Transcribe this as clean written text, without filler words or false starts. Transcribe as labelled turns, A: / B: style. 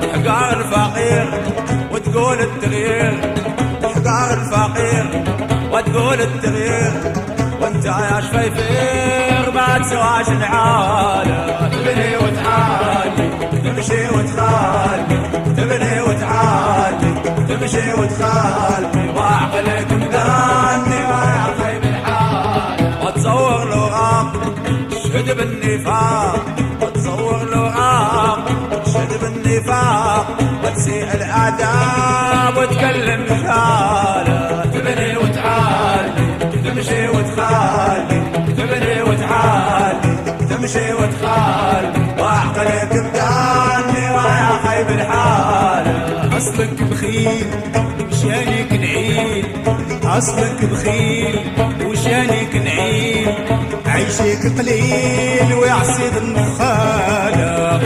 A: تحقر الفقير وتقول التغيير، تحقر الفقير وتقول التغيير، وانت يا شفيفير ما تسواش نعالة. تبني وتعالي تمشي وتخالي، تبني وتعالي تمشي وتخالي، وعقلك مداني ويا خيب الحال. وتصور لغاق تشهد بالنفاق، وتصور لغاق تشهد بالنفاق، وتسيء الآداب وتكلم مثاله. تبني وتعالي تمشي وتخالي، تبني وتعالي تمشي وتخالي، وعقلك مداني ويا خيب الحال.
B: أصلك بخيل وشانك نعيل، أصلك بخيل وشانك نعيل، عيشك قليل ويعصيد النخالة.